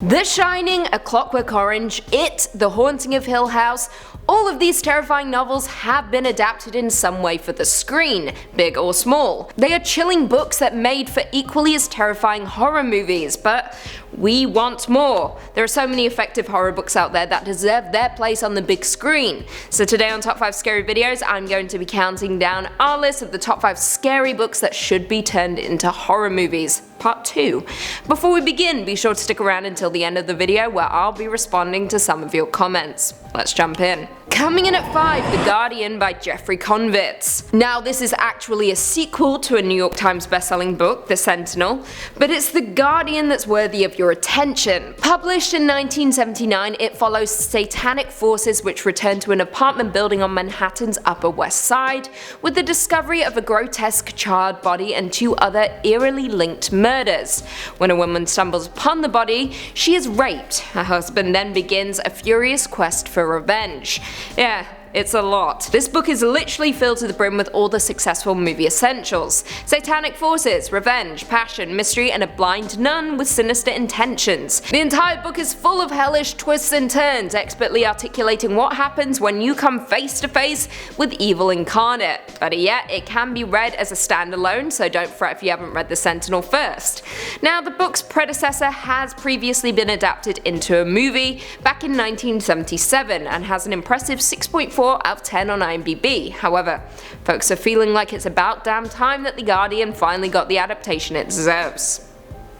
The Shining, A Clockwork Orange, It, The Haunting of Hill House, all of these terrifying novels have been adapted in some way for the screen, big or small. They are chilling books that made for equally as terrifying horror movies, but we want more. There are so many effective horror books out there that deserve their place on the big screen. So today on Top 5 Scary Videos, I'm going to be counting down our list of the top 5 scary books that should be turned into horror movies. Part 2. Before we begin, be sure to stick around until the end of the video where I'll be responding to some of your comments. Let's jump in. Coming in at 5, The Guardian by Jeffrey Konvitz. Now this is actually a sequel to a New York Times bestselling book, The Sentinel, but it's The Guardian that's worthy of your attention. Published in 1979, it follows satanic forces which return to an apartment building on Manhattan's Upper West Side, with the discovery of a grotesque charred body and 2 other eerily linked murders. When a woman stumbles upon the body, she is raped. Her husband then begins a furious quest for revenge. Yeah, it's a lot. This book is literally filled to the brim with all the successful movie essentials. Satanic forces, revenge, passion, mystery, and a blind nun with sinister intentions. The entire book is full of hellish twists and turns, expertly articulating what happens when you come face to face with evil incarnate. Better yet, it can be read as a standalone, so don't fret if you haven't read The Sentinel first. Now, the book's predecessor has previously been adapted into a movie back in 1977 and has an impressive 6.4 out of 10 on IMDb. However, folks are feeling like it's about damn time that The Guardian finally got the adaptation it deserves.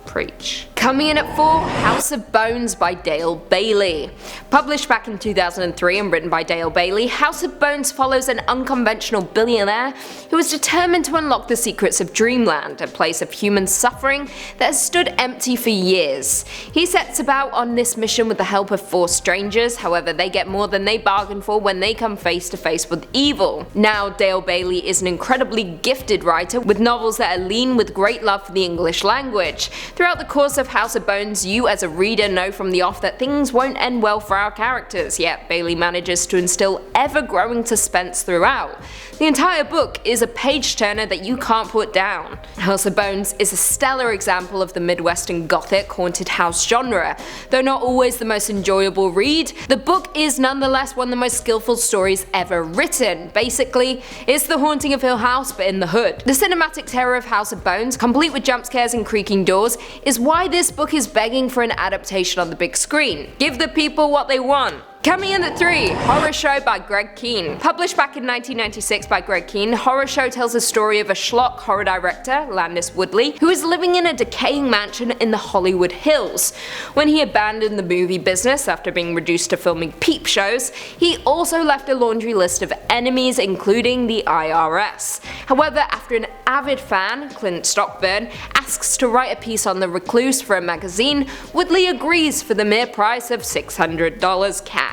Preach. Coming in at 4, House of Bones by Dale Bailey. Published back in 2003 and written by Dale Bailey, House of Bones follows an unconventional billionaire who is determined to unlock the secrets of Dreamland, a place of human suffering that has stood empty for years. He sets about on this mission with the help of 4 strangers, however they get more than they bargained for when they come face to face with evil. Now, Dale Bailey is an incredibly gifted writer with novels that are lean with great love for the English language. Throughout the course of House of Bones, you as a reader know from the off that things won't end well for our characters, yet Bailey manages to instill ever-growing suspense throughout. The entire book is a page-turner that you can't put down. House of Bones is a stellar example of the Midwestern Gothic haunted house genre. Though not always the most enjoyable read, the book is nonetheless one of the most skillful stories ever written. Basically, it's The Haunting of Hill House but in the hood. The cinematic terror of House of Bones, complete with jump scares and creaking doors, is why this book is begging for an adaptation on the big screen. Give the people what they want. Coming in at 3, Horror Show by Greg Kihn. Published back in 1996 by Greg Kihn, Horror Show tells the story of a schlock horror director, Landis Woodley, who is living in a decaying mansion in the Hollywood Hills. When he abandoned the movie business after being reduced to filming peep shows, he also left a laundry list of enemies, including the IRS. However, after an avid fan, Clint Stockburn, asks to write a piece on the recluse for a magazine, Woodley agrees for the mere price of $600 cash.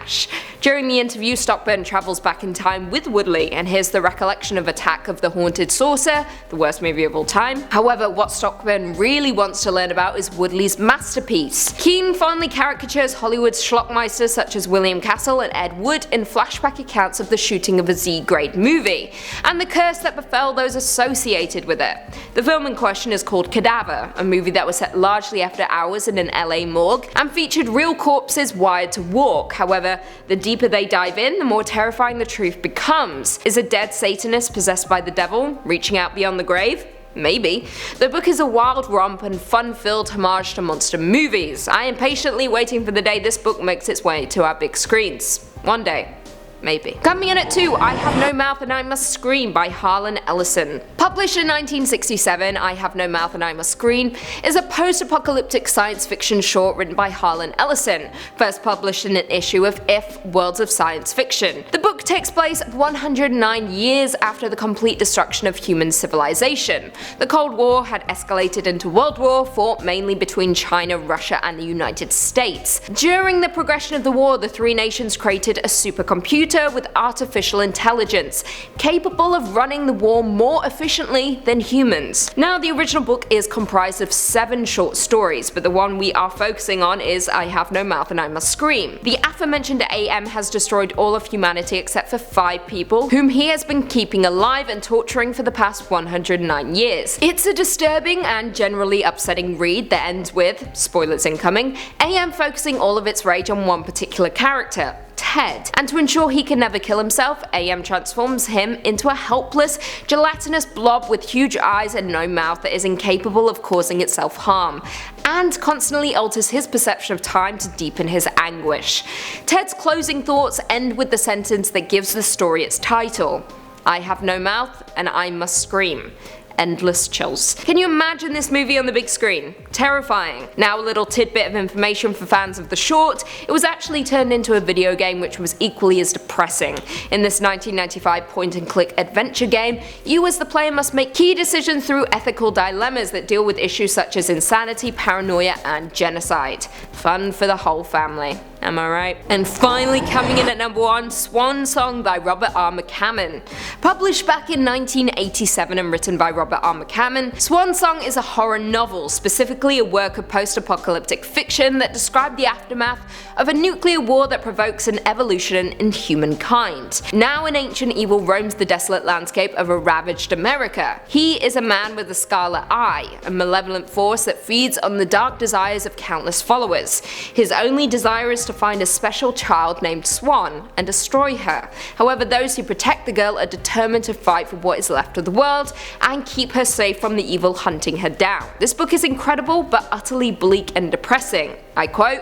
During the interview, Stockburn travels back in time with Woodley and hears the recollection of Attack of the Haunted Saucer, the worst movie of all time. However, what Stockburn really wants to learn about is Woodley's masterpiece. Kihn fondly caricatures Hollywood's schlockmeisters such as William Castle and Ed Wood in flashback accounts of the shooting of a Z-grade movie, and the curse that befell those associated with it. The film in question is called Cadaver, a movie that was set largely after hours in an LA morgue and featured real corpses wired to walk. However, the deeper they dive in, the more terrifying the truth becomes. Is a dead Satanist possessed by the devil, reaching out beyond the grave? Maybe. The book is a wild romp and fun-filled homage to monster movies. I am patiently waiting for the day this book makes its way to our big screens. One day. Maybe. Coming in at 2, I Have No Mouth and I Must Scream by Harlan Ellison. Published in 1967, I Have No Mouth and I Must Scream is a post-apocalyptic science fiction short written by Harlan Ellison, first published in an issue of If Worlds of Science Fiction. The book takes place 109 years after the complete destruction of human civilization. The Cold War had escalated into World War, fought mainly between China, Russia, and the United States. During the progression of the war, the 3 nations created a supercomputer computer with artificial intelligence, capable of running the war more efficiently than humans. Now, the original book is comprised of 7 short stories, but the one we are focusing on is I Have No Mouth and I Must Scream. The aforementioned AM has destroyed all of humanity except for 5 people, whom he has been keeping alive and torturing for the past 109 years. It's a disturbing and generally upsetting read that ends with, spoilers incoming, AM focusing all of its rage on one particular character, Ted, and to ensure he can never kill himself, AM transforms him into a helpless, gelatinous blob with huge eyes and no mouth that is incapable of causing itself harm, and constantly alters his perception of time to deepen his anguish. Ted's closing thoughts end with the sentence that gives the story its title: I have no mouth and I must scream. Endless chills. Can you imagine this movie on the big screen? Terrifying. Now, a little tidbit of information for fans of the short: it was actually turned into a video game which was equally as depressing. In this 1995 point-and-click adventure game, you as the player must make key decisions through ethical dilemmas that deal with issues such as insanity, paranoia, and genocide. Fun for the whole family. Am I right? And finally, coming in at number 1, Swan Song by Robert R. McCammon. Published back in 1987 and written by Robert R. McCammon, Swan Song is a horror novel, specifically a work of post-apocalyptic fiction that described the aftermath of a nuclear war that provokes an evolution in humankind. Now an ancient evil roams the desolate landscape of a ravaged America. He is a man with a scarlet eye, a malevolent force that feeds on the dark desires of countless followers. His only desire is to find a special child named Swan and destroy her. However, those who protect the girl are determined to fight for what is left of the world and keep her safe from the evil hunting her down. This book is incredible but utterly bleak and depressing. I quote,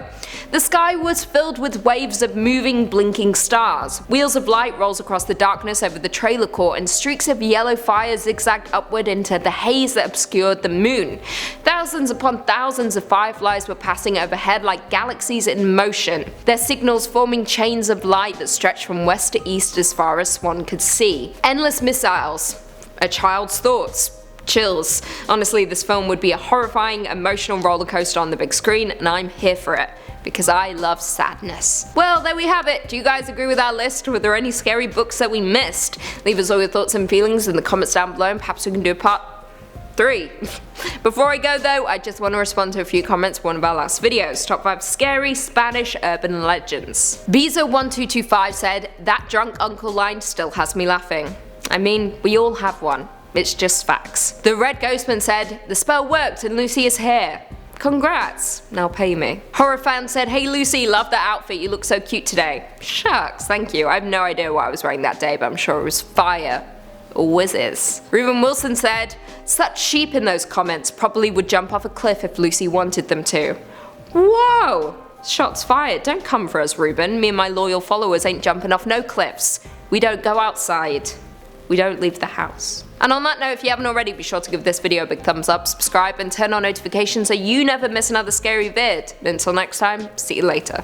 "The sky was filled with waves of moving, blinking stars. Wheels of light rolls across the darkness over the trailer court and streaks of yellow fire zigzagged upward into the haze that obscured the moon. Thousands upon thousands of fireflies were passing overhead like galaxies in motion, their signals forming chains of light that stretched from west to east as far as Swan could see. Endless missiles. A child's thoughts. Chills. Honestly, this film would be a horrifying, emotional rollercoaster on the big screen, and I'm here for it, because I love sadness." Well, there we have it. Do you guys agree with our list? Were there any scary books that we missed? Leave us all your thoughts and feelings in the comments down below, and perhaps we can do a part 3. Before I go though, I just want to respond to a few comments from one of our last videos. Top 5 scary Spanish urban legends. Biza1225 said, "That drunk uncle line still has me laughing." I mean, we all have one. It's just facts. The Red Ghostman said, "The spell worked and Lucy is here. Congrats, now pay me." Horror fan said, "Hey Lucy, love that outfit, you look so cute today." Shucks, thank you. I have no idea what I was wearing that day, but I'm sure it was fire. Always is. Reuben Wilson said, "Such sheep in those comments, probably would jump off a cliff if Lucy wanted them to." Whoa! Shots fired. Don't come for us, Reuben. Me and my loyal followers ain't jumping off no cliffs. We don't go outside. We don't leave the house. And on that note, if you haven't already, be sure to give this video a big thumbs up, subscribe, and turn on notifications so you never miss another scary vid. And until next time, see you later.